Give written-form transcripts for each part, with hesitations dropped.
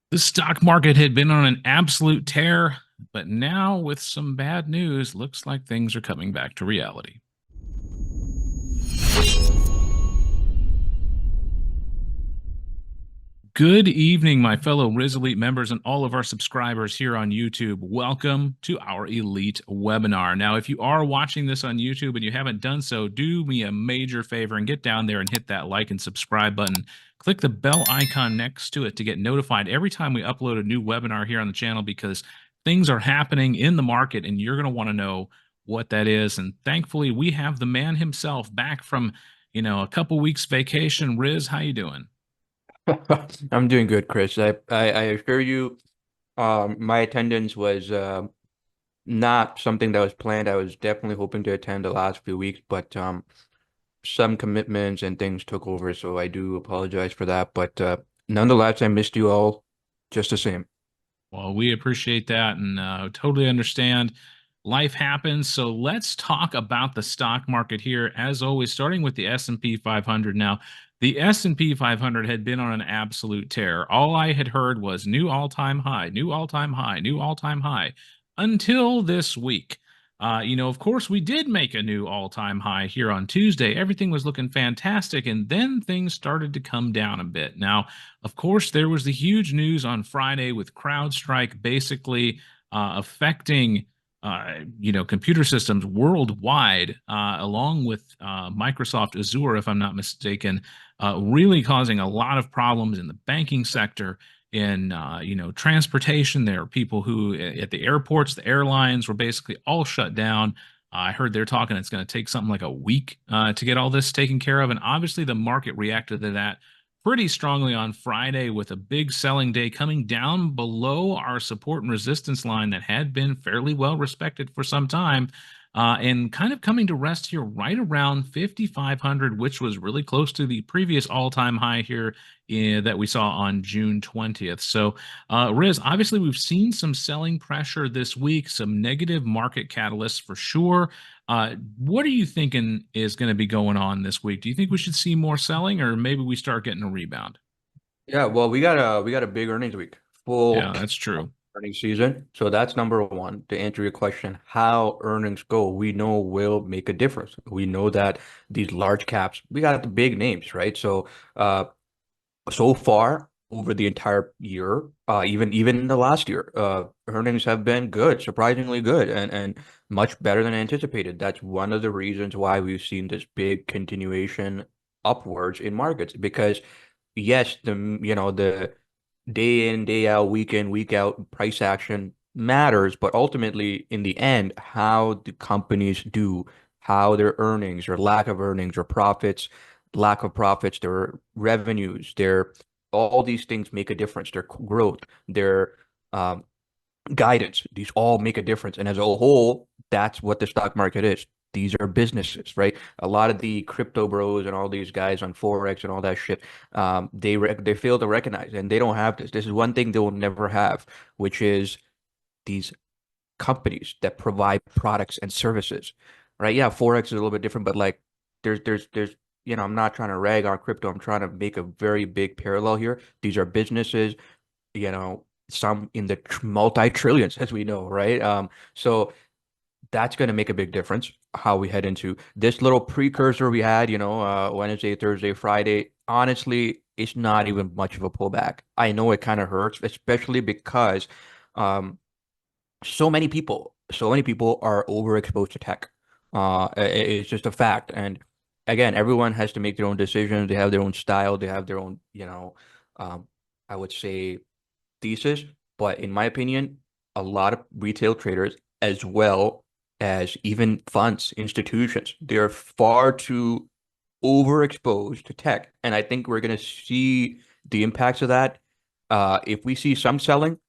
The stock market had been on an absolute tear, but now with some bad news, looks like things are coming back to reality. Good evening, my fellow Riz Elite members and all of our subscribers here on YouTube. Welcome to our Elite webinar. Now, if you are watching this on YouTube and you haven't done so, do me a major favor and get down there and hit that like and subscribe button. Click the bell icon next to it to get notified every time we upload a new webinar here on the channel, because things are happening in the market and you're going to want to know what that is. And thankfully, we have the man himself back from, a couple weeks vacation. Riz, how you doing? I'm doing good, Chris. I assure you, my attendance was not something that was planned. I was definitely hoping to attend the last few weeks, but some commitments and things took over, so I do apologize for that. But nonetheless, I missed you all just the same. Well, we appreciate that and totally understand. Life happens, so let's talk about the stock market here. As always, starting with the S&P 500. Now, the S&P 500 had been on an absolute tear. All I had heard was new all-time high, new all-time high, new all-time high, until this week. Of course, we did make a new all-time high here on Tuesday. Everything was looking fantastic, and then things started to come down a bit. Now, of course, there was the huge news on Friday with CrowdStrike basically affecting, computer systems worldwide, along with Microsoft Azure, if I'm not mistaken, really causing a lot of problems in the banking sector, in transportation. There are people who at the airports, the airlines were basically all shut down. I heard they're talking it's going to take something like a week to get all this taken care of. And obviously, the market reacted to that pretty strongly on Friday with a big selling day coming down below our support and resistance line that had been fairly well respected for some time. And kind of coming to rest here right around 5,500, which was really close to the previous all-time high here that we saw on June 20th. So, Riz, obviously we've seen some selling pressure this week, some negative market catalysts for sure. What are you thinking is going to be going on this week? Do you think we should see more selling, or maybe we start getting a rebound? Yeah, well, we got a big earnings week, full Yeah, that's true. earnings season. So that's number one. To answer your question, how earnings go, we know will make a difference. We know that these large caps, we got the big names, right? So far over the entire year, even in the last year, earnings have been good, surprisingly good, and much better than anticipated. That's one of the reasons why we've seen this big continuation upwards in markets. Because yes, the day in, day out, week in, week out price action matters, but ultimately in the end, how the companies do, how their earnings or lack of earnings or profits, lack of profits, their revenues, their all these things make a difference. Their growth, their um, guidance, these all make a difference. And as a whole, that's what the stock market is. These are businesses, right? A lot of the crypto bros and all these guys on Forex and all that shit, they fail to recognize, and they don't have this. This is one thing they will never have, which is these companies that provide products and services, right? Yeah, Forex is a little bit different, but like there's I'm not trying to rag on crypto. I'm trying to make a very big parallel here. These are businesses, some in the multi-trillions, as we know, right? So that's going to make a big difference how we head into this little precursor we had, Wednesday, Thursday, Friday. Honestly, it's not even much of a pullback. I know it kind of hurts, especially because um, so many people are overexposed to tech. It's just a fact. And again, everyone has to make their own decisions. They have their own style. They have their own, um, I would say thesis. But in my opinion, a lot of retail traders, as well as even funds, institutions, they're far too overexposed to tech. And I think we're going to see the impacts of that. If we see some selling,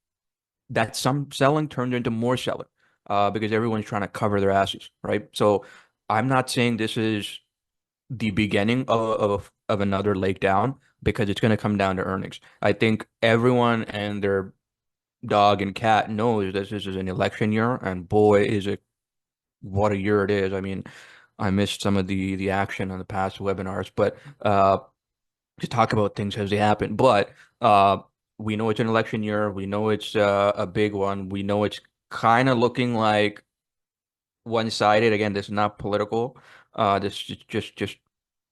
that some selling turned into more selling, because everyone's trying to cover their asses, right? So I'm not saying this is the beginning of another leg down, because it's going to come down to earnings. I think everyone and their dog and cat knows this is an election year, and boy, is it what a year it is. I mean, I missed some of the action on the past webinars, but to talk about things as they happen. But We know it's an election year. We know it's a big one. We know it's kind of looking like one-sided. Again, this is not political. This is just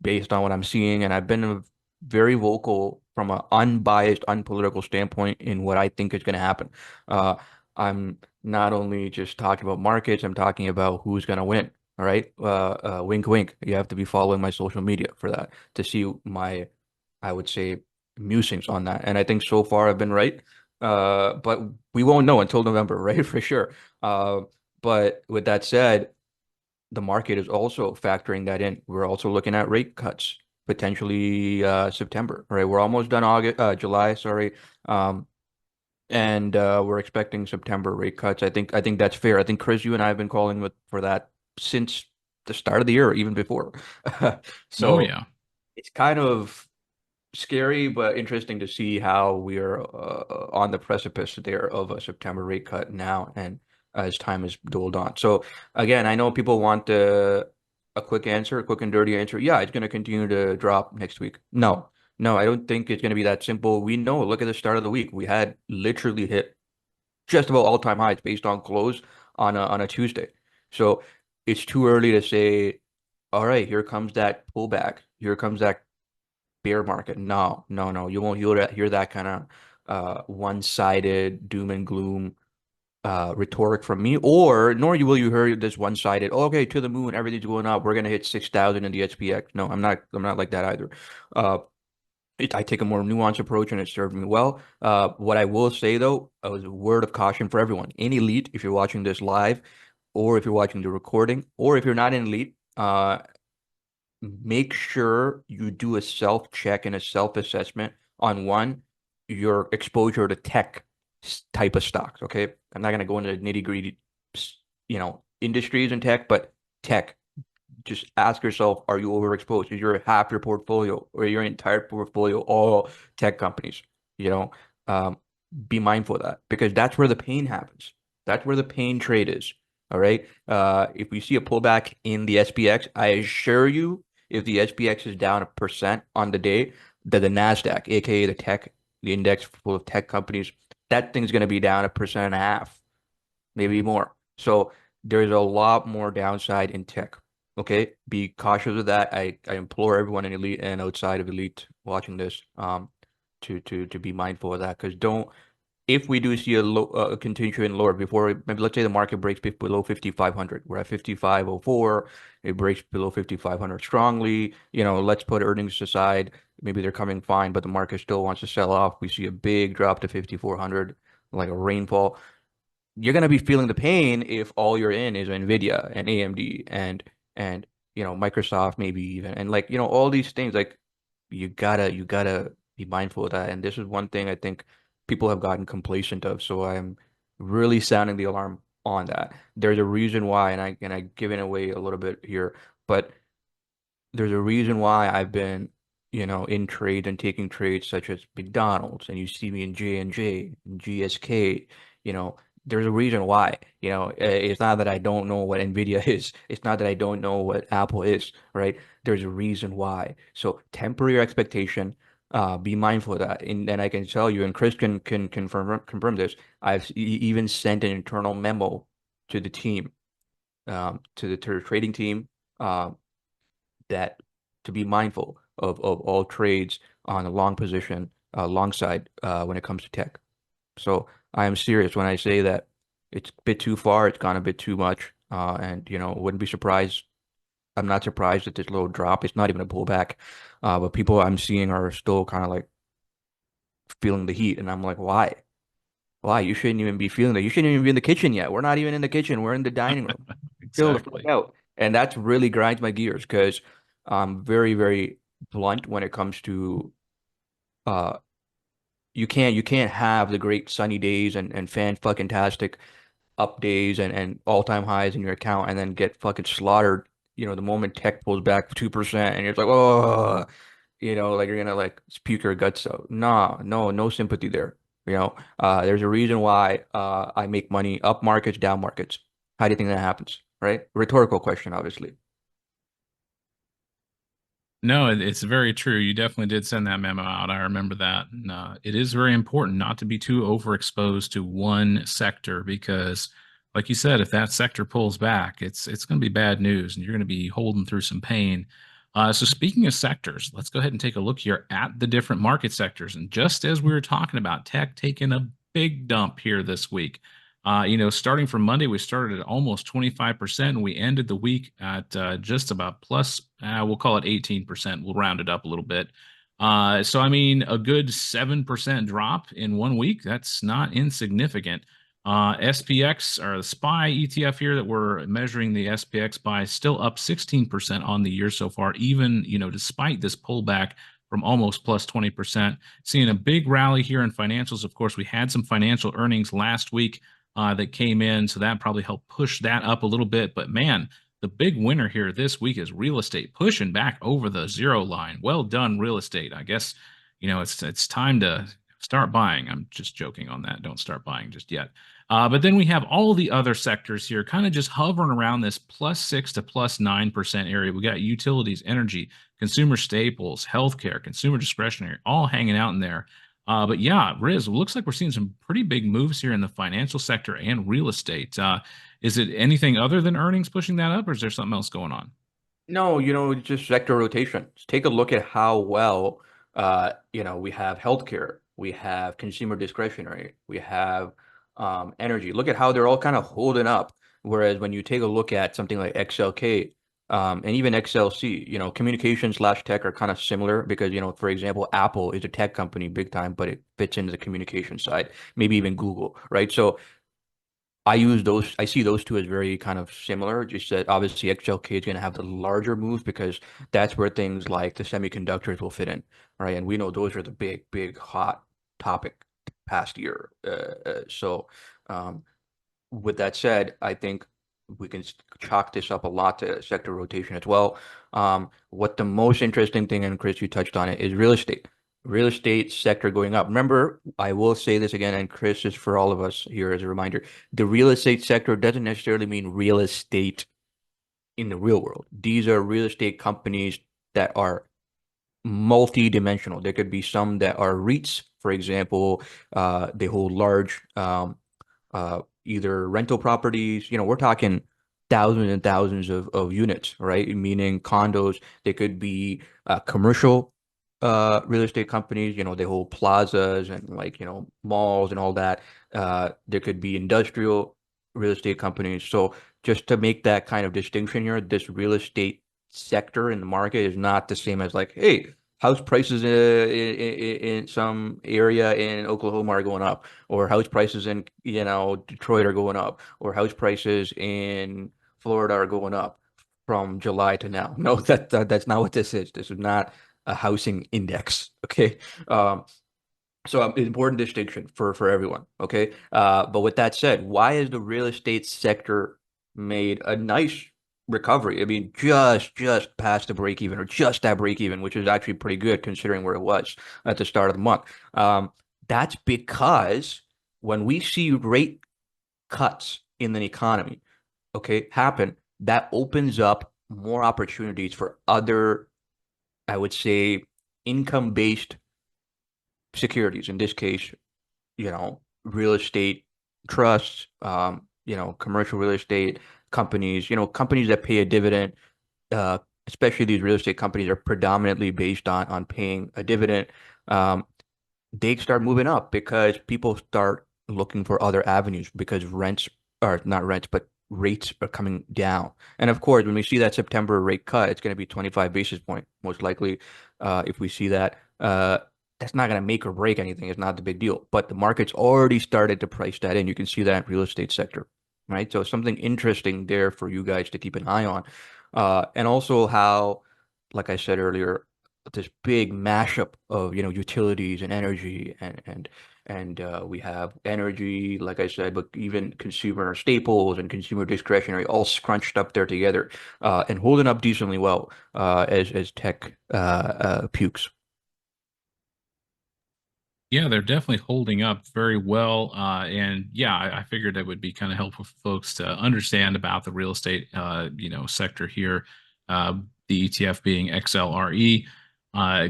based on what I'm seeing, and I've been very vocal from an unbiased, unpolitical standpoint in what I think is going to happen. Uh, I'm not only just talking about markets, I'm talking about who's going to win. All right. Wink, wink. You have to be following my social media for that to see my, I would say, musings on that. And I think so far I've been right. But we won't know until November, right? For sure. Uh, but with that said, the market is also factoring that in. We're also looking at rate cuts, potentially September, right? We're almost done July, sorry. Um, and we're expecting September rate cuts. I think that's fair. I think Chris, you and I have been calling for that since the start of the year, even before. Oh So yeah. it's kind of scary, but interesting to see how we are on the precipice there of a September rate cut now, and as time is doled on. So again, I know people want a quick answer, a quick and dirty answer. Yeah, it's going to continue to drop next week. No, no, I don't think it's going to be that simple. We know, look at the start of the week. We had literally hit just about all-time highs based on close on a Tuesday. So it's too early to say, all right, here comes that pullback. Here comes that bear market. No, no, no. You won't hear that kind of one-sided doom and gloom rhetoric from me, or nor you will you hear this one-sided, oh, okay, to the moon, everything's going up. We're gonna hit 6,000 in the SPX. No, I'm not like that either. Uh, I take a more nuanced approach and it served me well. What I will say though, is a word of caution for everyone. In Elite, if you're watching this live, or if you're watching the recording, or if you're not in Elite, make sure you do a self-check and a self-assessment on one, your exposure to tech type of stocks. Okay. I'm not going to go into the nitty-gritty, industries and tech, but tech. Just ask yourself, are you overexposed? Is your half your portfolio or your entire portfolio all tech companies? You know, um, be mindful of that because that's where the pain happens. That's where the pain trade is. All right. If we see a pullback in the SPX, I assure you, if the SPX is down 1% on the day, that the NASDAQ, aka the index full of tech companies, that thing's going to be down 1.5%, maybe more. So there's a lot more downside in tech. Okay, be cautious of that. I implore everyone in Elite and outside of Elite watching this to be mindful of that because don't if we do see a continuation lower before maybe let's say the market breaks below 5,500, we're at 5,504, it breaks below 5,500 strongly, let's put earnings aside, maybe they're coming fine but the market still wants to sell off, we see a big drop to 5,400 like a rainfall, you're gonna be feeling the pain if all you're in is Nvidia and AMD and Microsoft maybe even and like all these things like you gotta be mindful of that. And this is one thing I think people have gotten complacent of. So I'm really sounding the alarm on that. There's a reason why, and I given away a little bit here, but there's a reason why I've been, in trades and taking trades such as McDonald's, and you see me in J&J and GSK, you know, there's a reason why, it's not that I don't know what Nvidia is. It's not that I don't know what Apple is, right? There's a reason why. So temper your expectation, be mindful of that. And I can tell you, and Chris can confirm this, I've even sent an internal memo to the team, to the trading team, um, that to be mindful of all trades on a long position, long side, when it comes to tech. So I am serious when I say that it's a bit too far, it's gone a bit too much, and wouldn't be surprised. I'm not surprised at this little drop. It's not even a pullback, but people I'm seeing are still kind of like feeling the heat, and I'm like, why? Why? You shouldn't even be feeling that. You shouldn't even be in the kitchen yet. We're not even in the kitchen. We're in the dining room. Chill the fuck Exactly. out. And that's really grinds my gears because I'm very, very blunt when it comes to uh you can't have the great sunny days and fan fucking tastic up days and all-time highs in your account and then get fucking slaughtered, the moment tech pulls back 2% and you're like, oh, like you're gonna like puke your guts out. Nah, no, no sympathy there. There's a reason why I make money up markets, down markets. How do you think that happens? Right? Rhetorical question, obviously. No, it's very true. You definitely did send that memo out. I remember that. And, it is very important not to be too overexposed to one sector because, like you said, if that sector pulls back, it's going to be bad news, and you're going to be holding through some pain. So, speaking of sectors, let's go ahead and take a look here at the different market sectors. And just as we were talking about tech taking a big dump here this week, starting from Monday, we started at almost 25%, and we ended the week at just about plus, we'll call it 18%. We'll round it up a little bit. So, I mean, a good 7% drop in 1 week. That's not insignificant. SPX, or the SPY ETF here that we're measuring the SPX by, still up 16% on the year so far, even, despite this pullback from almost plus 20%. Seeing a big rally here in financials. Of course, we had some financial earnings last week that came in. So that probably helped push that up a little bit. But man, the big winner here this week is real estate pushing back over the zero line. Well done, real estate. I guess, it's time to start buying. I'm just joking on that. Don't start buying just yet. But then we have all the other sectors here kind of just hovering around this +6 to +9% area. We got utilities, energy, consumer staples, healthcare, consumer discretionary, all hanging out in there. But yeah, Riz, looks like we're seeing some pretty big moves here in the financial sector and real estate. Is it anything other than earnings pushing that up, or is there something else going on? No, it's just sector rotation. Just take a look at how well, we have healthcare, we have consumer discretionary, we have energy. Look at how they're all kind of holding up. Whereas when you take a look at something like XLK, and even XLC, communication/tech are kind of similar because, for example, Apple is a tech company big time, but it fits into the communication side, maybe even Google, right? So I see those two as very kind of similar, just that obviously XLK is going to have the larger moves because that's where things like the semiconductors will fit in, right? And we know those are the big, big hot topic past year. So, with that said, I think we can chalk this up a lot to sector rotation as well. What the most interesting thing, and Chris, you touched on it, is real estate. Real estate sector going up. Remember, I will say this again, and Chris, is for all of us here as a reminder, the real estate sector doesn't necessarily mean real estate in the real world. These are real estate companies that are multi-dimensional. There could be some that are REITs, for example. They hold large either rental properties. We're talking thousands and thousands of units, right? Meaning condos. They could be commercial real estate companies. They hold plazas and like, malls and all that. There could be industrial real estate companies. So just to make that kind of distinction here, this real estate sector in the market is not the same as like, hey, house prices in some area in Oklahoma are going up, or house prices in, Detroit are going up, or house prices in Florida are going up from July to now. No, that's not what this is. This is not a housing index. Okay. So important distinction for everyone. Okay. But with that said, why is the real estate sector made a nice recovery? I mean, just past the break even, or just that break even, which is actually pretty good considering where it was at the start of the month. That's because when we see rate cuts in the economy, okay, happen, that opens up more opportunities for other, I would say, income-based securities. In this case, real estate trusts, commercial real estate companies, companies that pay a dividend, especially these real estate companies are predominantly based on paying a dividend. They start moving up because people start looking for other avenues because rents are not rents, but rates are coming down. And of course, when we see that September rate cut, it's going to be 25 basis point, most likely. If we see that, that's not going to make or break anything. It's not the big deal. But the market's already started to price that in. You can see that in real estate sector, right? So something interesting there for you guys to keep an eye on. And also how, like I said earlier, this big mashup of, utilities and energy and we have energy, like I said, but even consumer staples and consumer discretionary all scrunched up there together, and holding up decently well, as tech pukes. Yeah, they're definitely holding up very well. And yeah, I figured it would be kind of helpful for folks to understand about the real estate, sector here. the ETF being XLRE.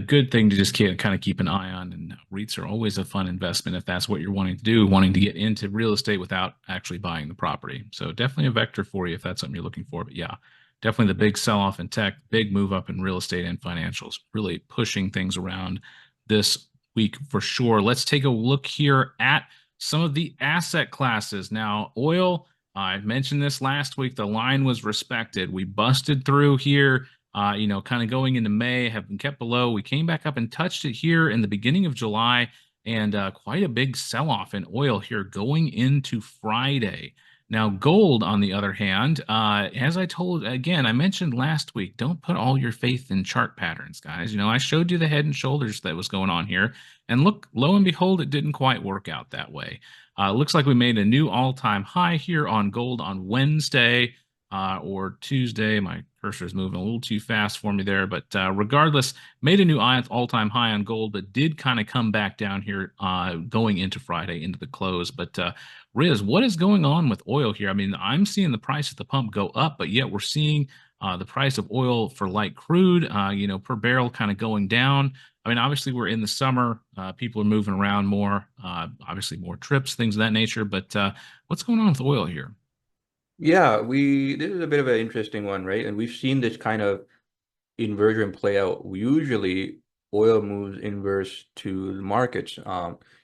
Good thing to just kind of keep an eye on. And REITs are always a fun investment if that's what you're wanting to do, wanting to get into real estate without actually buying the property. So definitely a vector for you if that's something you're looking for. But yeah, definitely the big sell off in tech, big move up in real estate and financials, really pushing things around this week for sure. Let's take a look here at some of the asset classes. Now, oil, I mentioned this last week. The line was respected. We busted through here, kind of going into May, have been kept below. We came back up and touched it here in the beginning of July, and quite a big sell off in oil here going into Friday. Now, gold, on the other hand, as I told again, I mentioned last week, don't put all your faith in chart patterns, guys. I showed you the head and shoulders that was going on here, and look, lo and behold, it didn't quite work out that way. Looks like we made a new all-time high here on gold on Wednesday or Tuesday. My cursor is moving a little too fast for me there, but regardless, made a new all-time high on gold, but did kind of come back down here going into Friday, into the close. But Riz, what is going on with oil here? I mean, I'm seeing the price at the pump go up, but yet we're seeing the price of oil for light crude, per barrel kind of going down. I mean, obviously we're in the summer. People are moving around more, obviously more trips, things of that nature. But what's going on with oil here? Yeah, this is a bit of an interesting one, right? And we've seen this kind of inversion play out. Usually oil moves inverse to the markets.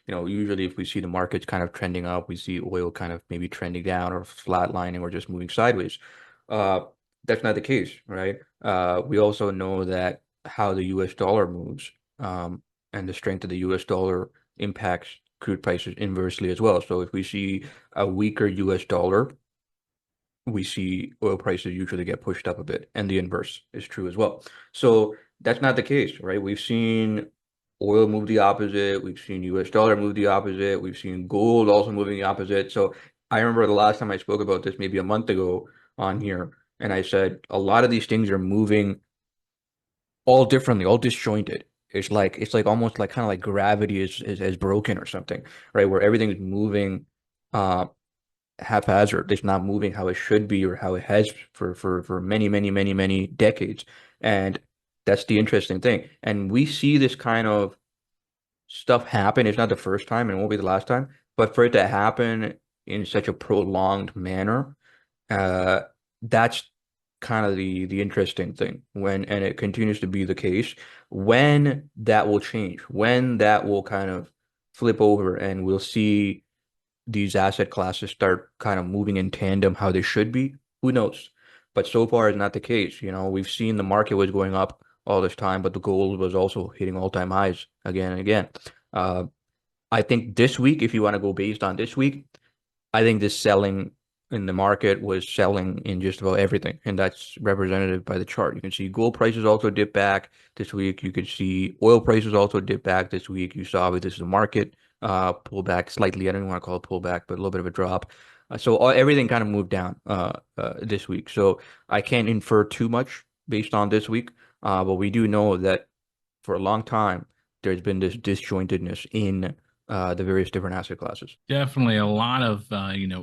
Usually if we see the markets kind of trending up, we see oil kind of maybe trending down or flatlining or just moving sideways. Uh, that's not the case, right? We also know that how the US dollar moves, and the strength of the US dollar impacts crude prices inversely as well. So if we see a weaker US dollar, we see oil prices usually get pushed up a bit, and the inverse is true as well. So that's not the case, right? We've seen oil move the opposite. We've seen US dollar move the opposite. We've seen gold also moving the opposite. So I remember the last time I spoke about this, maybe a month ago on here, and I said a lot of these things are moving all differently, all disjointed. It's like almost like kind of like gravity is broken or something, right? Where everything's moving uh haphazard. It's not moving how it should be or how it has for many, many, many, many decades. And that's the interesting thing. And we see this kind of stuff happen. It's not the first time and it won't be the last time, but for it to happen in such a prolonged manner, uh, that's kind of the interesting thing and it continues to be the case when that will change, when that will kind of flip over and we'll see these asset classes start kind of moving in tandem how they should be, who knows? But so far it's not the case. We've seen the market was going up all this time, but the gold was also hitting all-time highs again and again. Uh, I think this week, if you want to go based on this week, I think this selling in the market was selling in just about everything, and that's representative by the chart. You can see gold prices also dip back this week. You can see oil prices also dip back this week. You saw this is the market pull back slightly. I don't want to call it pullback, but a little bit of a drop. So everything kind of moved down this week. So I can't infer too much based on this week, but we do know that for a long time there's been this disjointedness in the various different asset classes. Definitely a lot of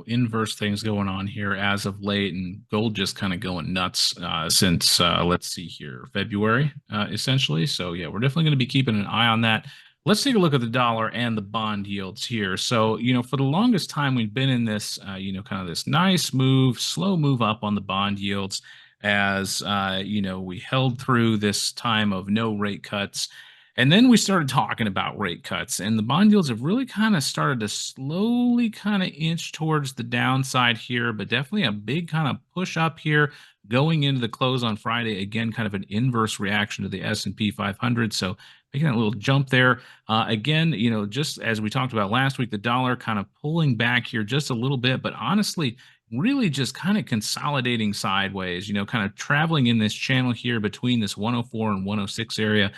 inverse things going on here as of late, and gold just kind of going nuts since let's see here, February essentially. So yeah, we're definitely going to be keeping an eye on that. Let's take a look at the dollar and the bond yields here. So for the longest time we've been in this kind of this nice move, slow move up on the bond yields as we held through this time of no rate cuts. And then we started talking about rate cuts, and the bond yields have really kind of started to slowly kind of inch towards the downside here, but definitely a big kind of push up here going into the close on Friday. Again, kind of an inverse reaction to the S&P 500. So making a little jump there. Again, just as we talked about last week, the dollar kind of pulling back here just a little bit, but honestly, really just kind of consolidating sideways, kind of traveling in this channel here between this 104 and 106 area.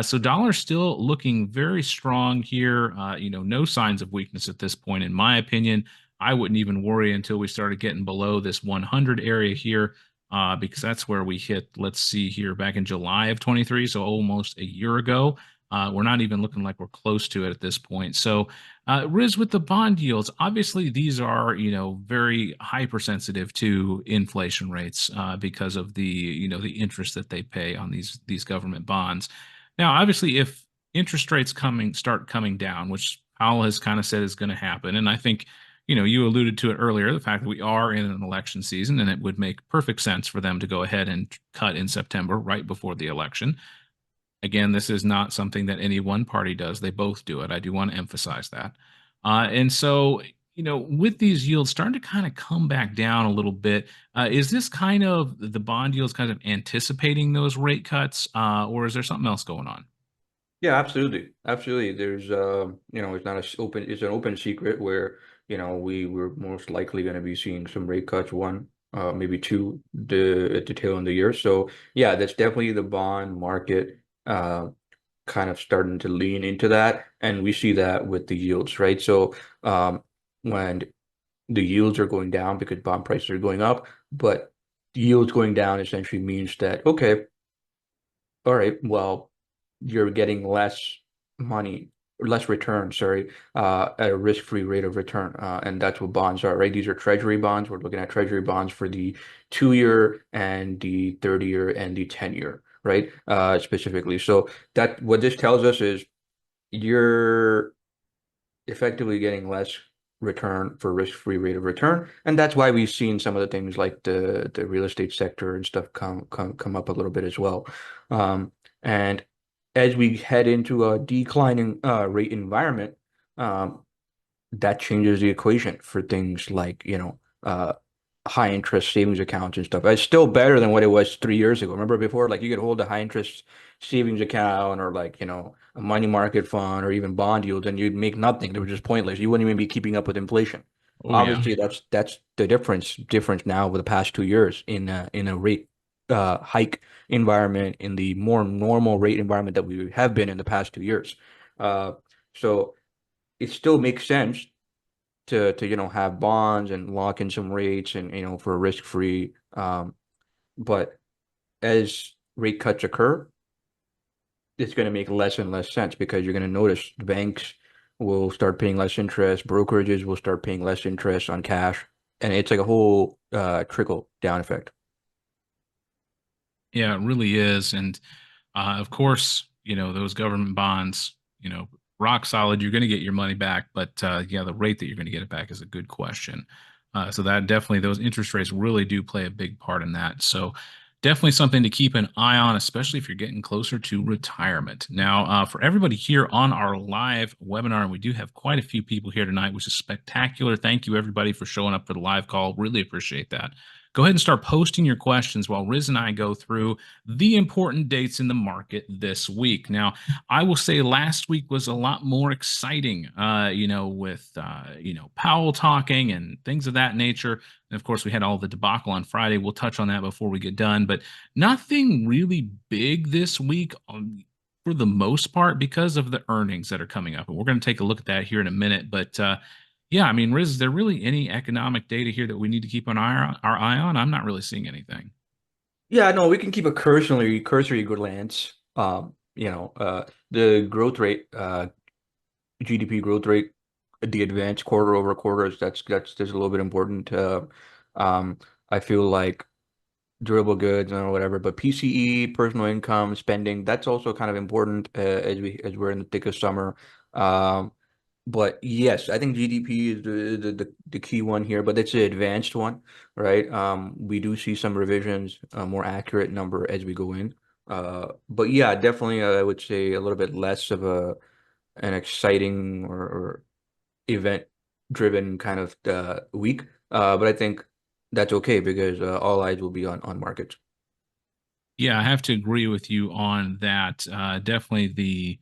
So dollar still looking very strong here. No signs of weakness at this point, in my opinion. I wouldn't even worry until we started getting below this 100 area here, because that's where we hit, let's see here, back in July of 23, so almost a year ago. We're not even looking like we're close to it at this point. So, Riz, with the bond yields, obviously these are, very hypersensitive to inflation rates because of the, the interest that they pay on these government bonds. Now, obviously, if interest rates start coming down, which Powell has kind of said is going to happen, and I think, you alluded to it earlier, the fact that we are in an election season, and it would make perfect sense for them to go ahead and cut in September, right before the election. Again, this is not something that any one party does. They both do it. I do want to emphasize that. And so, with these yields starting to kind of come back down a little bit, is this kind of the bond yields kind of anticipating those rate cuts, or is there something else going on? Yeah, absolutely. Absolutely. There's it's not it's an open secret where, we're most likely going to be seeing some rate cuts, one, maybe two, at the tail end of the year. So yeah, that's definitely the bond market kind of starting to lean into that. And we see that with the yields, right? So when the yields are going down because bond prices are going up, but yields going down essentially means that, okay, all right, well, you're getting less money or less return, sorry, at a risk-free rate of return. And that's what bonds are, right? These are treasury bonds. We're looking at treasury bonds for the 2-year and the 30-year and the 10-year, right? Specifically. So that what this tells us is you're effectively getting less return for risk-free rate of return. And that's why we've seen some of the things like the real estate sector and stuff come up a little bit as well. And as we head into a declining rate environment, um, that changes the equation for things like, high interest savings accounts and stuff. It's still better than what it was 3 years ago. Remember before, like you could hold a high interest savings account or like, a money market fund or even bond yields and you'd make nothing. They were just pointless. You wouldn't even be keeping up with inflation. Oh yeah. Obviously, that's the difference now over the past 2 years in a rate hike environment in the more normal rate environment that we have been in the past 2 years. Uh, so it still makes sense to have bonds and lock in some rates and for risk free. But as rate cuts occur, it's going to make less and less sense because you're going to notice the banks will start paying less interest, brokerages will start paying less interest on cash, and it's like a whole trickle down effect. Yeah, it really is. And of course, those government bonds, rock solid, you're going to get your money back. But yeah, the rate that you're going to get it back is a good question. So that definitely, those interest rates really do play a big part in that. So definitely something to keep an eye on, especially if you're getting closer to retirement. Now, for everybody here on our live webinar, and we do have quite a few people here tonight, which is spectacular. Thank you, everybody, for showing up for the live call. Really appreciate that. Go ahead and start posting your questions while Riz and I go through the important dates in the market this week. Now, I will say last week was a lot more exciting, with, Powell talking and things of that nature. And of course, we had all the debacle on Friday. We'll touch on that before we get done, but nothing really big this week for the most part because of the earnings that are coming up. And we're going to take a look at that here in a minute. But yeah, I mean, Riz, is there really any economic data here that we need to keep our eye on? I'm not really seeing anything. Yeah, no, we can keep a cursory glance. The growth rate, GDP growth rate, the advanced quarter over quarter that's a little bit important. Um, I feel like durable goods or whatever, but PCE, personal income, spending, that's also kind of important as we're in the thick of summer. Um, but yes, I think GDP is the key one here, but it's the advanced one, right? We do see some revisions, a more accurate number as we go in. But yeah, definitely, I would say a little bit less of an exciting or event-driven kind of week. But I think that's okay because all eyes will be on markets. Yeah, I have to agree with you on that. Definitely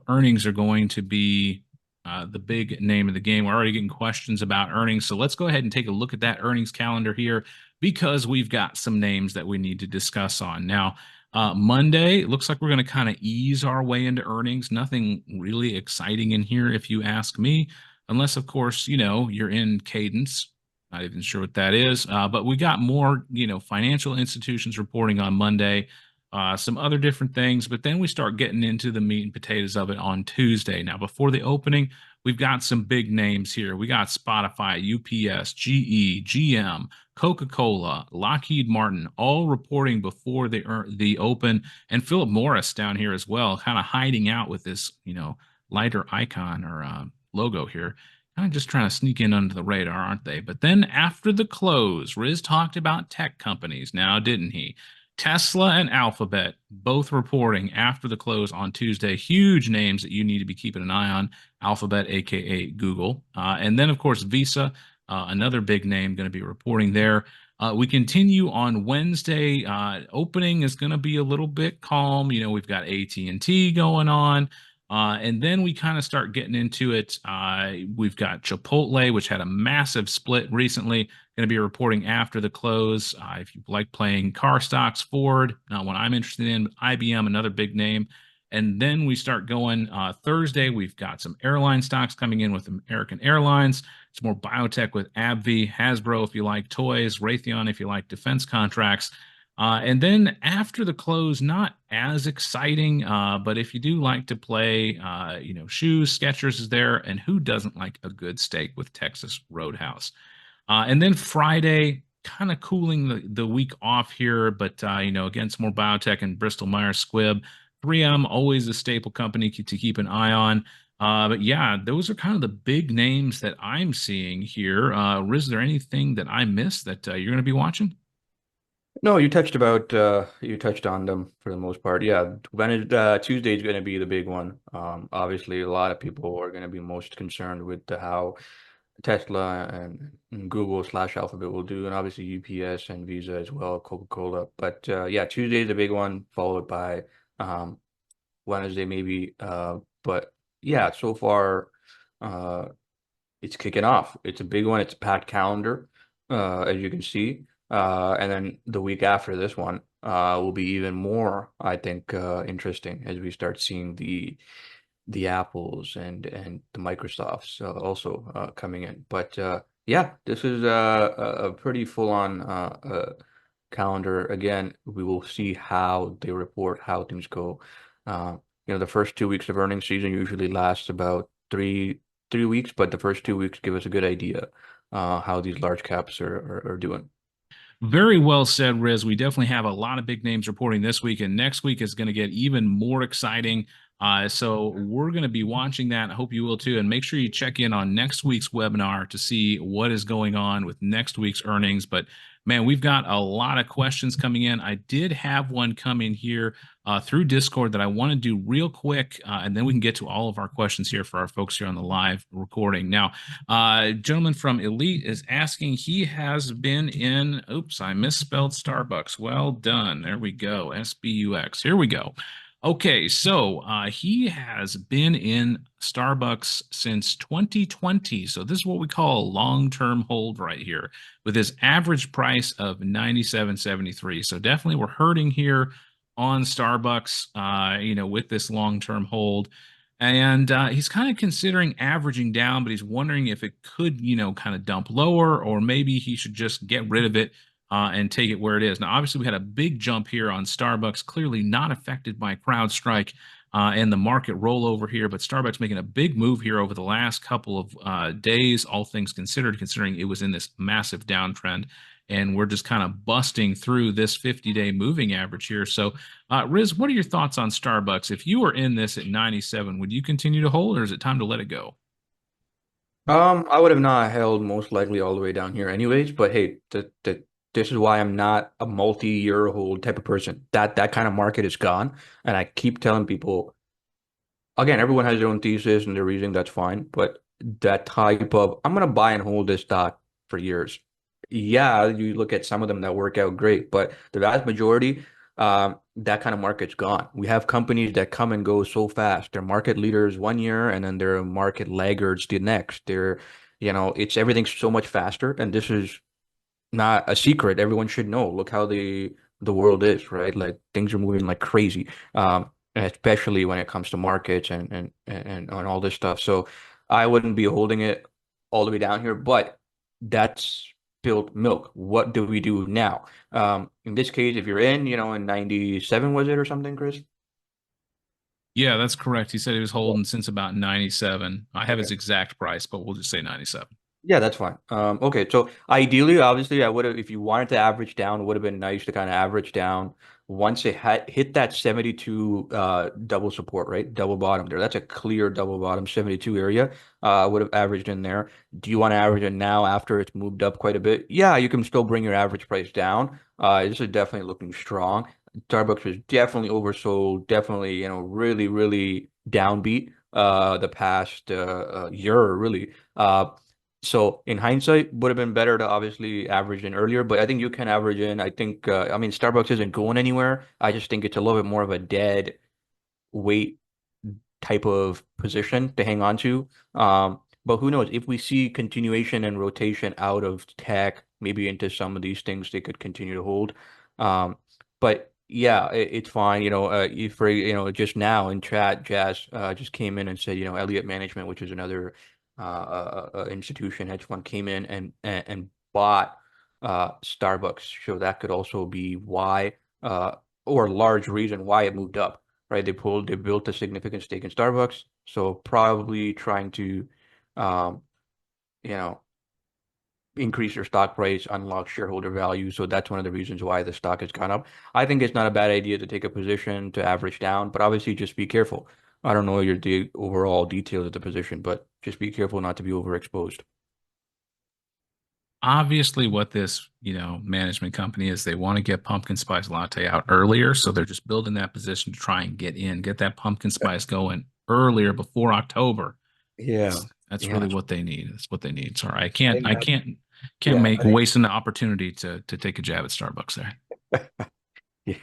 earnings are going to be the big name of the game. We're already getting questions about earnings. So let's go ahead and take a look at that earnings calendar here because we've got some names that we need to discuss on. Now, Monday, it looks like we're going to kind of ease our way into earnings. Nothing really exciting in here, if you ask me, unless, of course, you're in cadence. Not even sure what that is. But we got more, financial institutions reporting on Monday. some other different things, but then we start getting into the meat and potatoes of it on Tuesday. Now, before the opening, we've got some big names here. We got Spotify, UPS, GE, GM, Coca-Cola, Lockheed Martin, all reporting before the open, and Philip Morris down here as well, kind of hiding out with this, lighter icon or logo here. Kind of just trying to sneak in under the radar, aren't they? But then after the close, Riz talked about tech companies now, didn't he? Tesla and Alphabet both reporting after the close on Tuesday. Huge names that you need to be keeping an eye on. Alphabet, aka Google, and then of course Visa, another big name, going to be reporting there. We continue on Wednesday. Opening is going to be a little bit calm. We've got AT&T going on. And then we kind of start getting into it. We've got Chipotle, which had a massive split recently, going to be reporting after the close. If you like playing car stocks, Ford, not one I'm interested in, but IBM, another big name. And then we start going Thursday. We've got some airline stocks coming in with American Airlines. It's more biotech with AbbVie, Hasbro if you like toys, Raytheon if you like defense contracts. And then after the close, not as exciting, but if you do like to play, shoes, Skechers is there, and who doesn't like a good steak with Texas Roadhouse? And then Friday, kind of cooling the week off here, but again, some more biotech and Bristol Myers Squibb. 3M, always a staple company to keep an eye on. But yeah, those are kind of the big names that I'm seeing here. Riz, is there anything that I missed that you're going to be watching? No, you touched on them for the most part. Yeah, Tuesday is going to be the big one. Obviously, a lot of people are going to be most concerned with how Tesla and Google slash Alphabet will do, and obviously UPS and Visa as well, Coca-Cola. But yeah, Tuesday is the big one, followed by um, Wednesday maybe. But yeah, so far uh, it's kicking off. It's a big one. It's a packed calendar, as you can see. And then the week after this one will be even more, I think, interesting as we start seeing the Apples and the Microsofts also coming in. But yeah, this is a pretty full-on calendar. Again, we will see how they report, how things go. Uh, the first 2 weeks of earnings season usually lasts about three weeks, but the first 2 weeks give us a good idea how these large caps are doing. Very well said, Riz. We definitely have a lot of big names reporting this week, and next week is going to get even more exciting. So we're going to be watching that. I hope you will too. And make sure you check in on next week's webinar to see what is going on with next week's earnings. But man, we've got a lot of questions coming in. I did have one come in here through Discord that I want to do real quick, and then we can get to all of our questions here for our folks here on the live recording. Now, gentleman from Elite is asking, he has been in, oops, I misspelled Starbucks. Well done. There we go. SBUX. Here we go. Okay, so he has been in Starbucks since 2020. So this is what we call a long-term hold right here with his average price of 97.73. So definitely we're hurting here on Starbucks, with this long-term hold. And he's kind of considering averaging down, but he's wondering if it could, kind of dump lower, or maybe he should just get rid of it and take it where it is. Now, obviously, we had a big jump here on Starbucks, clearly not affected by CrowdStrike and the market rollover here, but Starbucks making a big move here over the last couple of days, all things considered, considering it was in this massive downtrend. And we're just kind of busting through this 50-day moving average here. So, Riz, what are your thoughts on Starbucks? If you were in this at 97, would you continue to hold, or is it time to let it go? I would have not held most likely all the way down here anyways, but hey, this is why I'm not a multi-year hold type of person. That kind of market is gone. And I keep telling people, again, everyone has their own thesis and their reasoning, that's fine. But that type of, I'm gonna buy and hold this stock for years. Yeah, you look at some of them that work out great, but the vast majority, that kind of market's gone. We have companies that come and go so fast. They're market leaders one year and then they're market laggards the next. It's everything's so much faster. And this is not a secret. Everyone should know. Look how the world is, right? Like things are moving like crazy. Especially when it comes to markets and all this stuff. So I wouldn't be holding it all the way down here, but that's spilt milk. What do we do now? In this case, if you're in 97, was it, or something, Chris? Yeah, that's correct. He said he was holding since about 97. I have Okay. his exact price, but we'll just say 97. Yeah, that's fine. Okay, so ideally, obviously, I would have, if you wanted to average down, it would have been nice to kind of average down once it had hit that 72 double support, right? Double bottom there. That's a clear double bottom 72 area. I would have averaged in there. Do you want to average it now after it's moved up quite a bit? Yeah, you can still bring your average price down. This is definitely looking strong. Starbucks was definitely oversold, definitely, really, really downbeat the past year, really. So in hindsight, would have been better to obviously average in earlier, but I think you can average in. I think, I mean, Starbucks isn't going anywhere. I just think it's a little bit more of a dead weight type of position to hang on to. But who knows? If we see continuation and rotation out of tech, maybe into some of these things, they could continue to hold. But yeah, it's fine. If for just now in chat, Jazz just came in and said, Elliott Management, which is another institution, hedge fund, came in and bought Starbucks. So that could also be why, or a large reason why it moved up, right? They built a significant stake in Starbucks, so probably trying to, um, you know, increase their stock price, unlock shareholder value. So that's one of the reasons why the stock has gone up. I think it's not a bad idea to take a position to average down, but obviously just be careful. I don't know the overall details of the position, but just be careful not to be overexposed. Obviously, what this, management company is, they want to get pumpkin spice latte out earlier, so they're just building that position to try and get that pumpkin spice going earlier before October. Yeah. That's really Yeah. what they need. That's what they need. Sorry, I I can't think I that, can't yeah, make I think, wasting the opportunity to take a jab at Starbucks there. yeah.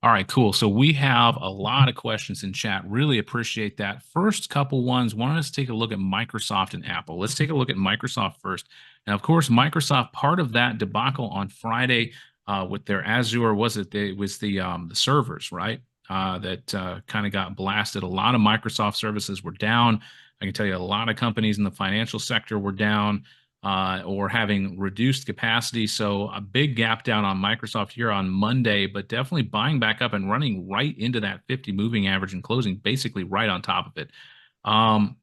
All right, cool. So we have a lot of questions in chat. Really appreciate that. First couple ones, wanted us to take a look at Microsoft and Apple. Let's take a look at Microsoft first. And of course, Microsoft, part of that debacle on Friday with their Azure was the servers, right? That kind of got blasted. A lot of Microsoft services were down. I can tell you a lot of companies in the financial sector were down or having reduced capacity. So a big gap down on Microsoft here on Monday, but definitely buying back up and running right into that 50 moving average and closing basically right on top of it. Um,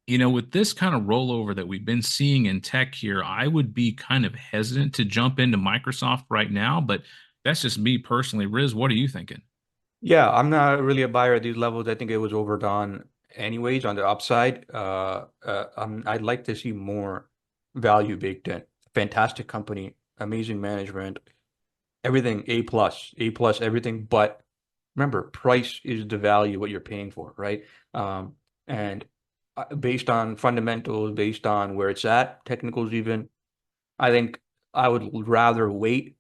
with this kind of rollover that we've been seeing in tech here, I would be kind of hesitant to jump into Microsoft right now, but that's just me personally. Riz, what are you thinking? Yeah, I'm not really a buyer at these levels. I think it was overdone anyways on the upside. I'd like to see more value baked in. Fantastic company, amazing management, everything A plus, everything. But remember, price is the value what you're paying for, right? And based on fundamentals, based on where it's at, technicals even, I think I would rather wait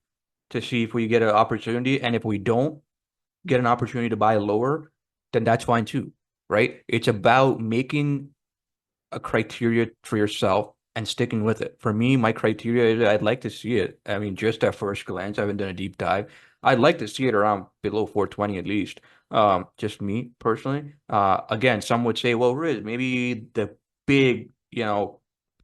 to see if we get an opportunity, and if we don't get an opportunity to buy lower, then that's fine too, right? It's about making a criteria for yourself and sticking with it. For me, my criteria is I'd like to see it. I mean, just at first glance, I haven't done a deep dive. I'd like to see it around below 420 at least. Just me personally. Again, some would say, well, Riz, maybe the big,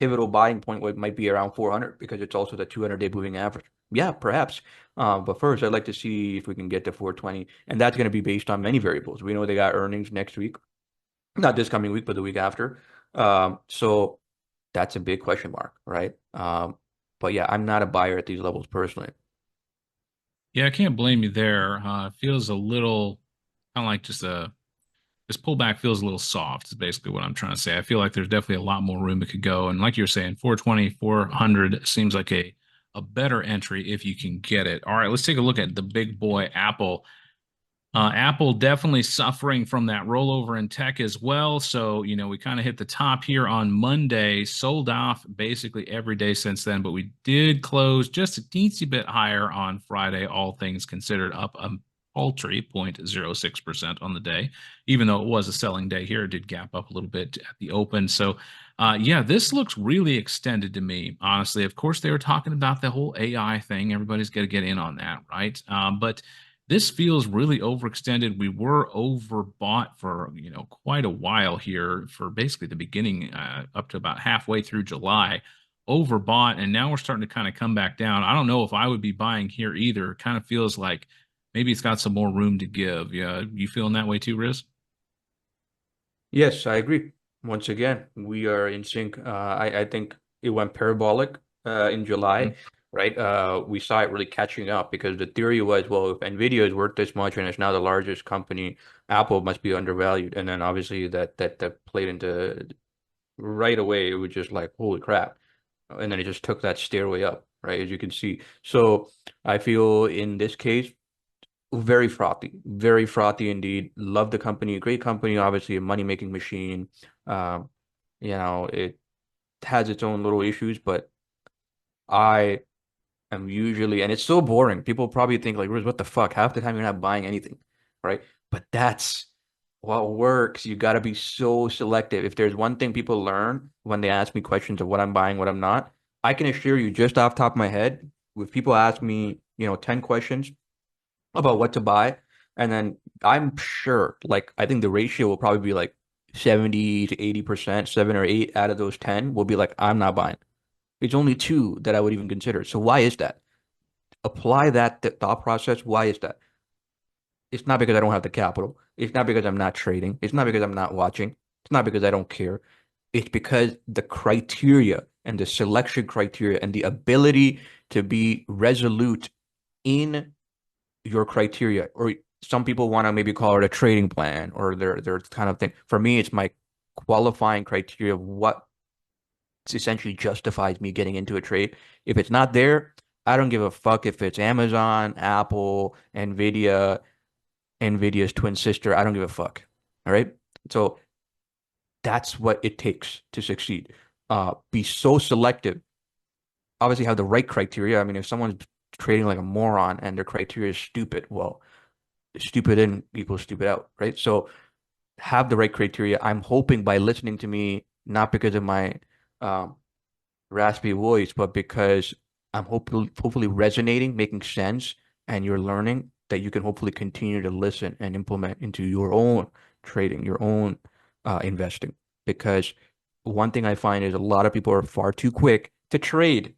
pivotal buying point might be around 400 because it's also the 200-day moving average. Yeah, perhaps. But first, I'd like to see if we can get to 420, and that's going to be based on many variables. We know they got earnings next week, not this coming week, but the week after. So that's a big question mark, right? But yeah, I'm not a buyer at these levels personally. Yeah, I can't blame you there. It feels a little kind of like this pullback feels a little soft, is basically what I'm trying to say. I feel like there's definitely a lot more room it could go. And like you were saying, 420, 400 seems like a better entry if you can get it. All right, let's take a look at the big boy Apple. Apple definitely suffering from that rollover in tech as well. So, we kind of hit the top here on Monday, sold off basically every day since then, but we did close just a teensy bit higher on Friday, all things considered, up a paltry 0.06% on the day. Even though it was a selling day here, it did gap up a little bit at the open. So, yeah, this looks really extended to me, honestly. Of course, they were talking about the whole AI thing. Everybody's got to get in on that, right? But this feels really overextended. We were overbought for, quite a while here for basically the beginning up to about halfway through July. overbought, and now we're starting to kind of come back down. I don't know if I would be buying here either. It kind of feels like maybe it's got some more room to give. Yeah, you feeling that way too, Riz? Yes, I agree. Once again, we are in sync. I think it went parabolic in July, Mhm. right? We saw it really catching up because the theory was, well, if Nvidia is worth this much and it's now the largest company, Apple must be undervalued. And then obviously that played into right away. It was just like, holy crap. And then it just took that stairway up, right? As you can see. So I feel in this case, very frothy indeed. Love the company, great company, obviously a money-making machine. Um, it has its own little issues, but I am usually, and it's so boring. People probably think like, "Riz, what the fuck? Half the time you're not buying anything, right?" But that's what works. You got to be so selective. If there's one thing people learn when they ask me questions of what I'm buying, what I'm not, I can assure you just off top of my head, if people ask me, 10 questions about what to buy. And then I'm sure, like, I think the ratio will probably be like 70 to 80%, seven or eight out of those 10 will be like, I'm not buying. It's only two that I would even consider. So why is that? Apply that thought process. Why is that? It's not because I don't have the capital. It's not because I'm not trading. It's not because I'm not watching. It's not because I don't care. It's because the criteria and the selection criteria and the ability to be resolute in your criteria, or some people want to maybe call it a trading plan or their kind of thing. For me, it's my qualifying criteria of what essentially justifies me getting into a trade. If it's not there, I don't give a fuck if it's Amazon, Apple, Nvidia's twin sister. I don't give a fuck. All right. So that's what it takes to succeed. Be so selective. Obviously, have the right criteria. I mean, if someone's trading like a moron and their criteria is stupid, well, stupid in equals stupid out, right? So have the right criteria. I'm hoping by listening to me, not because of my um, raspy voice, but because I'm hopefully resonating, making sense, and you're learning that you can hopefully continue to listen and implement into your own trading, your own investing. Because one thing I find is a lot of people are far too quick to trade.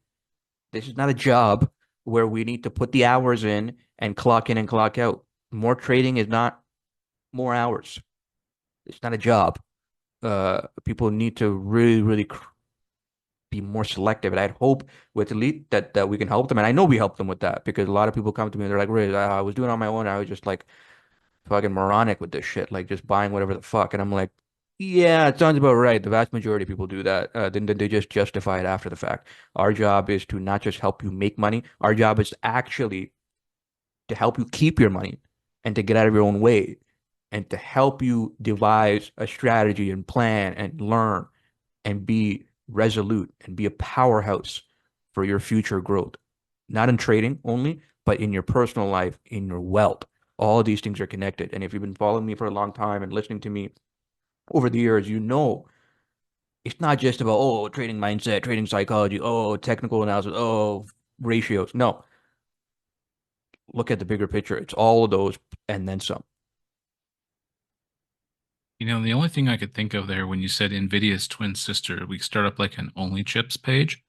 This is not a job where we need to put the hours in and clock out. More trading is not more hours. It's not a job. People need to really be more selective. And I'd hope with Elite that we can help them. And I know we help them with that because a lot of people come to me and they're like, Riz, I was doing it on my own. I was just like fucking moronic with this shit, like just buying whatever the fuck. And I'm like, yeah, it sounds about right. The vast majority of people do that. Then they just justify it after the fact. Our job is to not just help you make money. Our job is actually to help you keep your money and to get out of your own way and to help you devise a strategy and plan and learn and be resolute and be a powerhouse for your future growth. Not in trading only, but in your personal life, in your wealth. All of these things are connected. And if you've been following me for a long time and listening to me over the years, you know it's not just about, oh, trading mindset, trading psychology, oh, technical analysis, oh, ratios. No, look at the bigger picture. It's all of those and then some. The only thing I could think of there when you said NVIDIA's twin sister, we start up like an only chips page.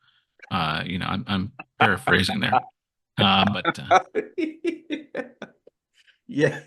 I'm paraphrasing there. But Yes.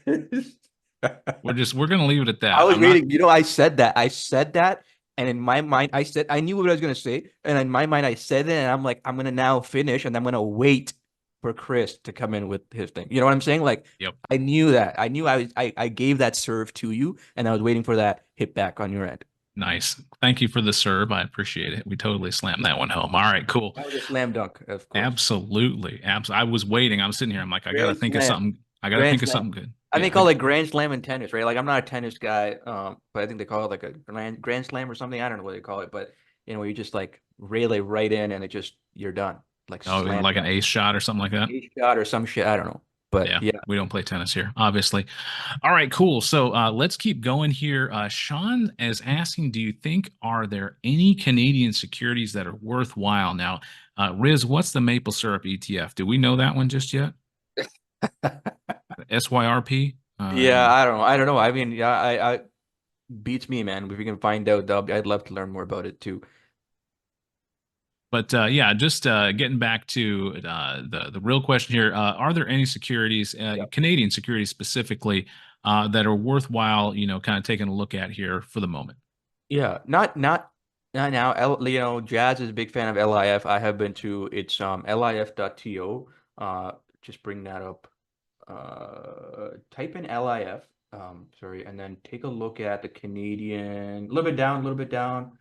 we're gonna leave it at I that. was I'm not. waiting. I said that. And in my mind, I knew what I was gonna say. And in my mind, I said it, and I'm like, I'm gonna now finish, and I'm gonna wait for Chris to come in with his thing. You know what I'm saying? Like, Yep. I knew that. I knew I gave that serve to you, and I was waiting for that hit back on your end. Nice. Thank you for the serve. I appreciate it. We totally slammed that one home. All right, cool. That was a slam dunk, of course. Absolutely. I was waiting. I was sitting here. I'm like, I gotta Grand think of slam. something. I gotta Grand think of slam. something good. I think Yeah. they call it grand slam in tennis, right? Like I'm not a tennis guy, but I think they call it like a grand slam or something. I don't know what they call it, but you just like relay right in and you're done. Like Oh, slam like an dunk. ace shot or something like that. A shot or some shit. I don't know. But Yeah, yeah. we don't play tennis here, obviously. All right, cool. So let's keep going here. Sean is asking, do you think are there any Canadian securities that are worthwhile? Now, Riz, what's the maple syrup ETF? Do we know that one just yet? SYRP? Yeah, I don't know. I don't know. I mean, yeah, I beats me, man. If we can find out, I'd love to learn more about it too. But yeah, just getting back to the real question here: are there any securities, Yeah. Canadian securities specifically, that are worthwhile, kind of taking a look at here for the moment? Yeah, not now. Jazz is a big fan of LIF. I have been too. It's lif.to. Just bring that up. Type in LIF. Sorry, and then take a look at the Canadian. A little bit down, a little bit down.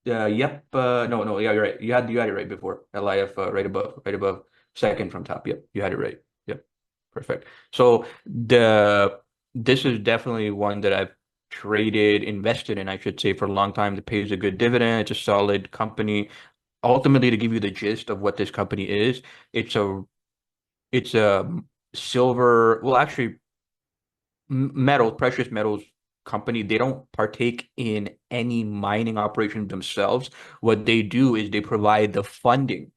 Yep. No, no. Yeah, you're right. You had it right before. LIF, right above, second from top. Yep, you had it right. Yep, perfect. So this is definitely one that I've invested in, I should say, for a long time. That pays a good dividend. It's a solid company. Ultimately, to give you the gist of what this company is, it's a it's a silver. Well, actually, precious metals company. They don't partake in any mining operation themselves. What they do is they provide the funding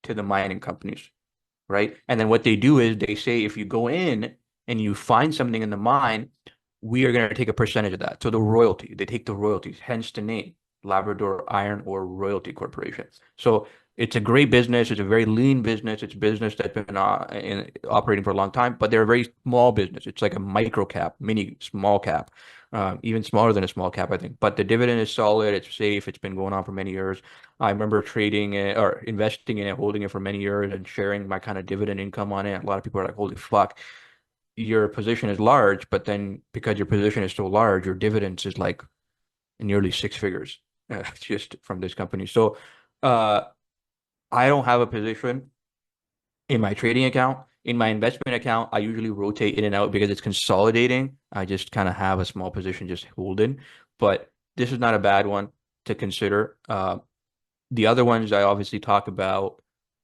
to the mining companies, right? And then what they do is they say, if you go in and you find something in the mine, we are going to take a percentage of that. So the royalty, they take the royalties, hence the name, Labrador Iron Ore Royalty Corporation. So it's a great business. It's a very lean business. It's a business that's been operating for a long time, but they're a very small business. It's like a micro cap, mini small cap, even smaller than a small cap, I think. But the dividend is solid. It's safe. It's been going on for many years. I remember trading it or investing in it, holding it for many years and sharing my kind of dividend income on it. A lot of people are like, holy fuck, your position is large, but then because your position is so large, your dividends is like nearly six figures just from this company. So uh, I don't have a position in my trading account. In my investment account, I usually rotate in and out because it's consolidating. I just kind of have a small position just holding, but this is not a bad one to consider. The other ones I obviously talk about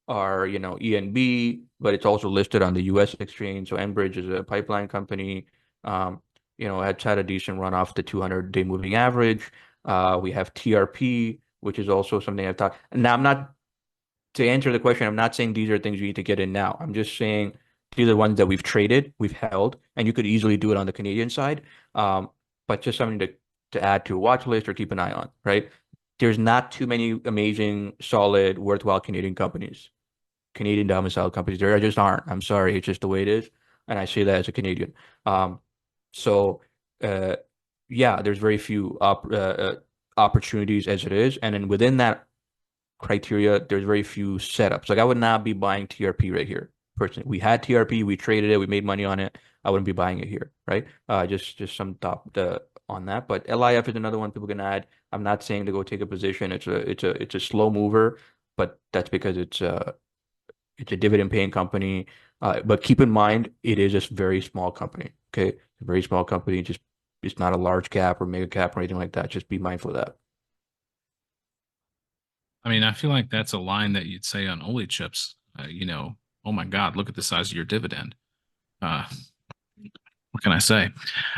are, ENB, but it's also listed on the US exchange. So Enbridge is a pipeline company. It's had a decent run off the 200-day moving average. We have TRP, which is also something I've talked. Now, I'm not to answer the question, I'm not saying these are things you need to get in now. I'm just saying these are ones that we've traded, we've held, and you could easily do it on the Canadian side. But just something to add to a watch list or keep an eye on, right? There's not too many amazing, solid, worthwhile Canadian companies, Canadian domiciled companies. There just aren't. I'm sorry, it's just the way it is, and I say that as a Canadian. So uh, yeah, there's very few opportunities as it is, and then within that criteria, there's very few setups. Like I would not be buying TRP right here. Personally, we had TRP, we traded it, we made money on it. I wouldn't be buying it here, right? Just some thought on that. But LIF is another one people can add. I'm not saying to go take a position. It's a slow mover, but that's because it's a dividend paying company. But keep in mind, it is a very small company. Okay, a very small company. Just it's not a large cap or mega cap or anything like that. Just be mindful of that. I mean, I feel like that's a line that you'd say on Oli chips. Oh my God, look at the size of your dividend. Uh, what can I say?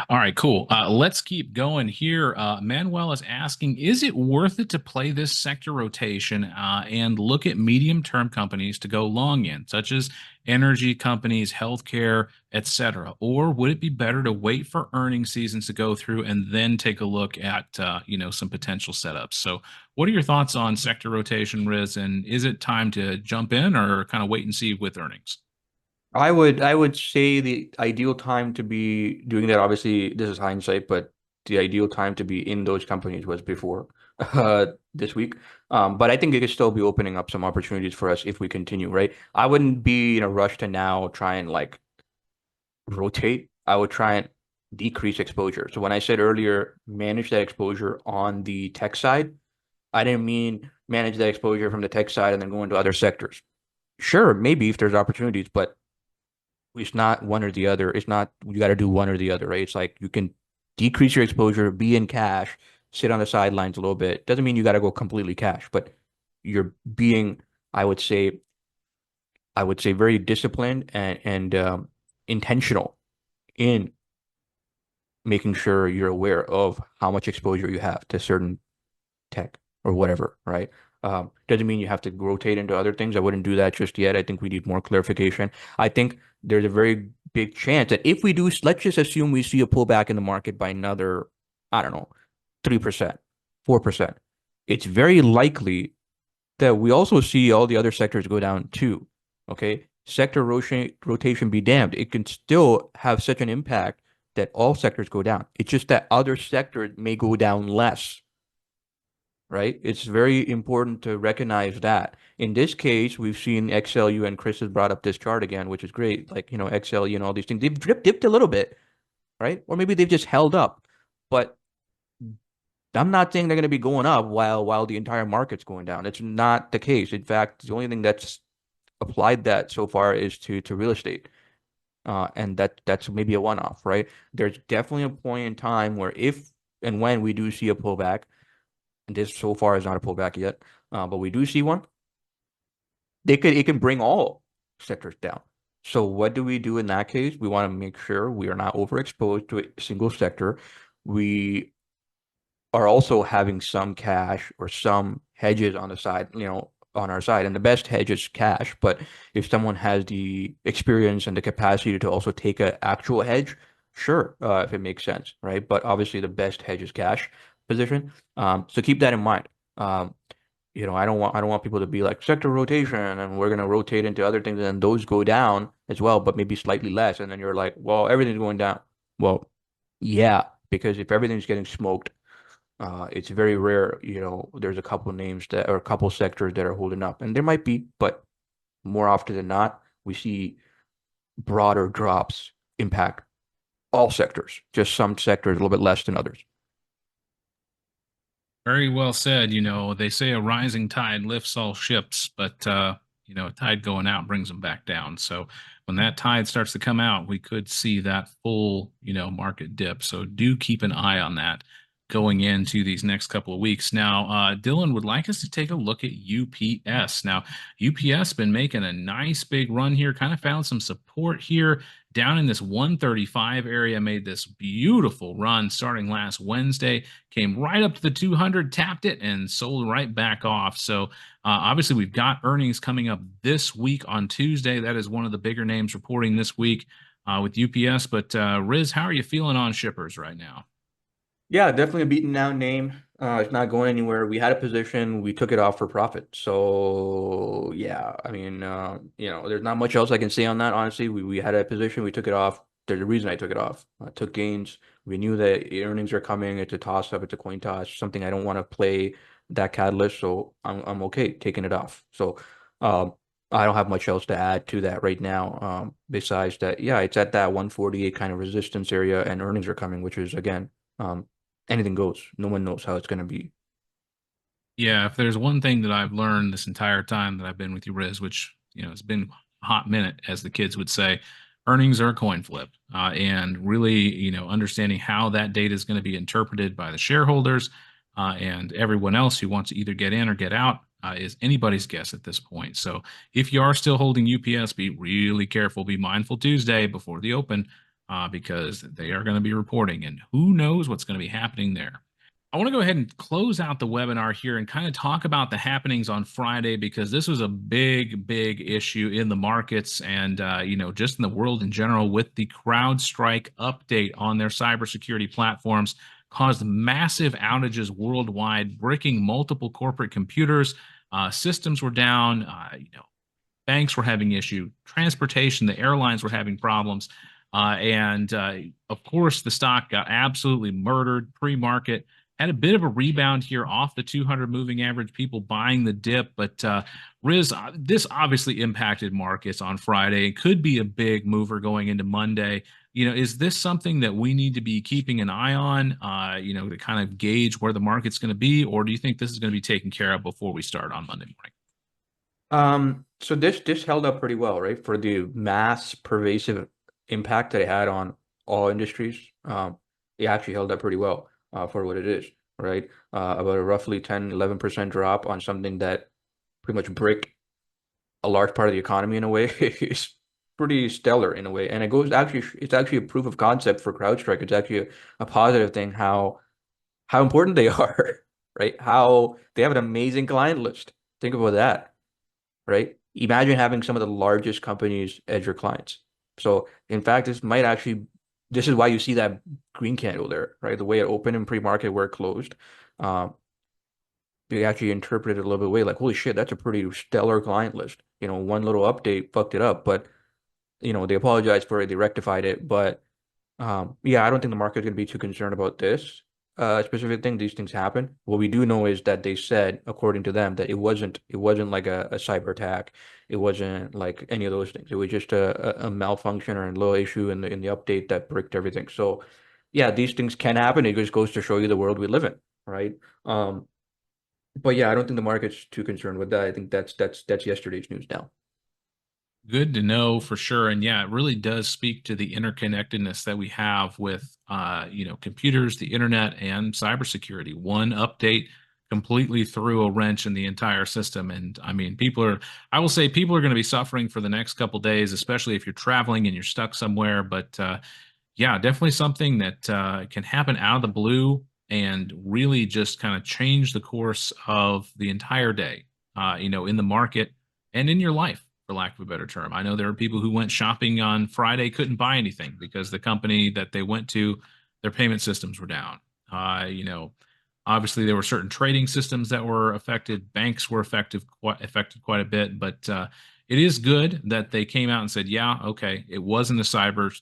All right, cool. Let's keep going here. Manuel is asking, is it worth it to play this sector rotation and look at medium-term companies to go long in, such as energy companies, healthcare, etc., or would it be better to wait for earnings seasons to go through and then take a look at some potential setups? So, what are your thoughts on sector rotation, Riz? And is it time to jump in or kind of wait and see with earnings? I would say the ideal time to be doing that, obviously this is hindsight, but the ideal time to be in those companies was before this week. But I think it could still be opening up some opportunities for us if we continue, right? I wouldn't be in a rush to now try and like rotate. I would try and decrease exposure. So when I said earlier, manage that exposure on the tech side, I didn't mean manage that exposure from the tech side and then go into other sectors. Sure, maybe if there's opportunities, but it's not one or the other. It's not you got to do one or the other, right? It's like you can decrease your exposure, be in cash, sit on the sidelines a little bit. Doesn't mean you got to go completely cash, but you're being, I would say, very disciplined and intentional in making sure you're aware of how much exposure you have to certain tech or whatever, right? Doesn't mean you have to rotate into other things. I wouldn't do that just yet. I think we need more clarification. I think there's a very big chance that if we do, let's just assume we see a pullback in the market by another, I don't know, 3%, 4%. It's very likely that we also see all the other sectors go down too. Okay. Sector rotation be damned. It can still have such an impact that all sectors go down. It's just that other sectors may go down less, right? It's very important to recognize that. In this case, we've seen XLU, and Chris has brought up this chart again, which is great. Like, XLU and all these things, they've dipped a little bit, right? Or maybe they've just held up. But I'm not saying they're going to be going up while the entire market's going down. It's not the case. In fact, the only thing that's applied that so far is to real estate. And that's maybe a one-off, right? There's definitely a point in time where if and when we do see a pullback, and this so far is not a pullback yet, but we do see one, it can bring all sectors down. So what do we do in that case? We want to make sure we are not overexposed to a single sector. We are also having some cash or some hedges on the side, on our side. And the best hedge is cash. But if someone has the experience and the capacity to also take an actual hedge, sure, if it makes sense, right? But obviously the best hedge is cash position. So keep that in mind. I don't want people to be like sector rotation and we're gonna rotate into other things and those go down as well, but maybe slightly less. And then you're like, well, everything's going down. Well, yeah, because if everything's getting smoked, it's very rare, there's a couple names that or a couple sectors that are holding up, and there might be, but more often than not, we see broader drops impact all sectors, just some sectors a little bit less than others. Very well said. They say a rising tide lifts all ships, but a tide going out brings them back down. So when that tide starts to come out, we could see that full, market dip. So do keep an eye on that going into these next couple of weeks. Now, Dylan would like us to take a look at UPS. Now, UPS been making a nice big run here, kind of found some support here down in this 135 area, made this beautiful run starting last Wednesday, came right up to the 200, tapped it, and sold right back off. So obviously we've got earnings coming up this week on Tuesday. That is one of the bigger names reporting this week with UPS. But Riz, how are you feeling on shippers right now? Yeah, definitely a beaten down name. It's not going anywhere. We had a position, we took it off for profit. So yeah, I mean, there's not much else I can say on that. Honestly, we had a position, we took it off. There's a reason I took it off. I took gains. We knew that earnings are coming. It's a toss up. It's a coin toss. Something I don't want to play that catalyst. So I'm okay taking it off. So um, I don't have much else to add to that right now. Besides that, yeah, it's at that 148 kind of resistance area, and earnings are coming, which is again. Anything goes. No one knows how it's going to be. Yeah, if there's one thing that I've learned this entire time that I've been with you, Riz, which it's been a hot minute, as the kids would say, earnings are a coin flip, and really, understanding how that data is going to be interpreted by the shareholders and everyone else who wants to either get in or get out is anybody's guess at this point. So, if you are still holding UPS, be really careful. Be mindful Tuesday before the open, because they are going to be reporting, and who knows what's going to be happening there. I want to go ahead and close out the webinar here and kind of talk about the happenings on Friday, because this was a big, big issue in the markets and, just in the world in general, with the CrowdStrike update on their cybersecurity platforms, caused massive outages worldwide, breaking multiple corporate computers. Systems were down, banks were having issue, transportation, the airlines were having problems. And of course, the stock got absolutely murdered pre-market. Had a bit of a rebound here off the 200 moving average, people buying the dip. But Riz, this obviously impacted markets on Friday. It could be a big mover going into Monday. Is this something that we need to be keeping an eye on, to kind of gauge where the market's going to be? Or do you think this is going to be taken care of before we start on Monday morning? So this held up pretty well, right? For the mass pervasive impact that it had on all industries. It actually held up pretty well for what it is, right? About a roughly 10-11% drop on something that pretty much brick a large part of the economy in a way is pretty stellar in a way. And it's actually a proof of concept for CrowdStrike. It's actually a positive thing how important they are, right? How they have an amazing client list. Think about that, right? Imagine having some of the largest companies as your clients. So in fact, this is why you see that green candle there, right? The way it opened in pre-market where it closed. they actually interpreted it a little bit way, like, holy shit, that's a pretty stellar client list. One little update fucked it up, but they apologized for it, they rectified it, but yeah, I don't think the market's going to be too concerned about this specific thing. These things happen. What we do know is that they said, according to them, that it wasn't like a cyber attack. It wasn't like any of those things. It was just a malfunction or a little issue in the update that bricked everything. So, yeah, these things can happen. It just goes to show you the world we live in, right? But yeah, I don't think the market's too concerned with that. I think that's yesterday's news now. Good to know for sure. And yeah, it really does speak to the interconnectedness that we have with, computers, the internet, and cybersecurity. One update completely threw a wrench in the entire system. And I mean, I will say people are going to be suffering for the next couple days, especially if you're traveling and you're stuck somewhere. But yeah, definitely something that can happen out of the blue and really just kind of change the course of the entire day, in the market and in your life, for lack of a better term. I know there are people who went shopping on Friday, couldn't buy anything because the company that they went to, their payment systems were down. Obviously there were certain trading systems that were affected. Banks were affected quite a bit, but it is good that they came out and said, yeah, okay, it wasn't a cyber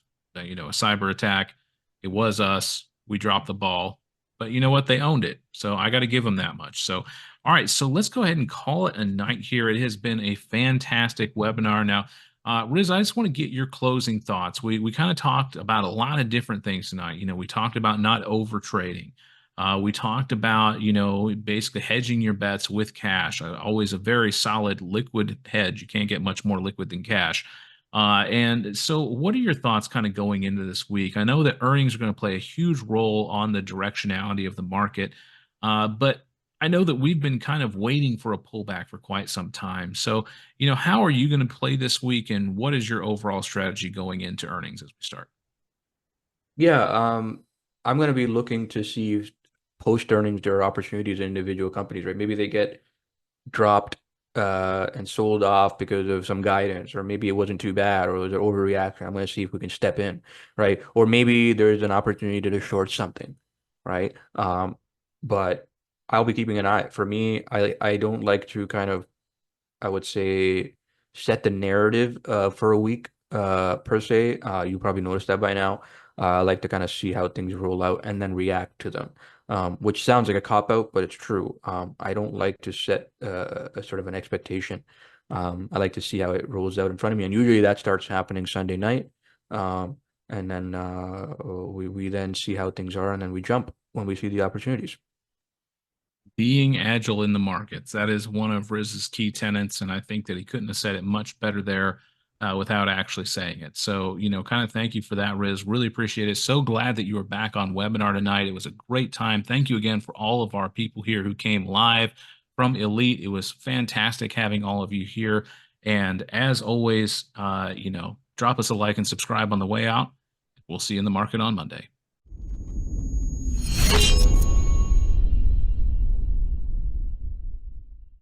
attack. It was us. We dropped the ball, but you know what? They owned it. So I got to give them that much. So, all right. So let's go ahead and call it a night here. It has been a fantastic webinar. Now, Riz, I just want to get your closing thoughts. We kind of talked about a lot of different things tonight. We talked about not over trading. We talked about, basically hedging your bets with cash. Always a very solid liquid hedge. You can't get much more liquid than cash. And so, what are your thoughts kind of going into this week? I know that earnings are going to play a huge role on the directionality of the market, but I know that we've been kind of waiting for a pullback for quite some time. So, how are you going to play this week, and what is your overall strategy going into earnings as we start? Yeah, I'm going to be looking to see if post earnings there are opportunities in individual companies, right? Maybe they get dropped and sold off because of some guidance, or maybe it wasn't too bad, or it was an overreaction. I'm going to see if we can step in, right? Or maybe there's an opportunity to short something, right? But I'll be keeping an eye. For me, I don't like to kind of, I would say, set the narrative for a week per se. You probably noticed that by now. I like to kind of see how things roll out and then react to them, which sounds like a cop out, but it's true. I don't like to set a sort of an expectation. I like to see how it rolls out in front of me, and usually that starts happening Sunday night. And then we then see how things are, and then we jump when we see the opportunities. Being agile in the markets. That is one of Riz's key tenets, and I think that he couldn't have said it much better there without actually saying it. So, kind of thank you for that, Riz. Really appreciate it. So glad that you were back on webinar tonight. It was a great time. Thank you again for all of our people here who came live from Elite. It was fantastic having all of you here. And as always, drop us a like and subscribe on the way out. We'll see you in the market on Monday.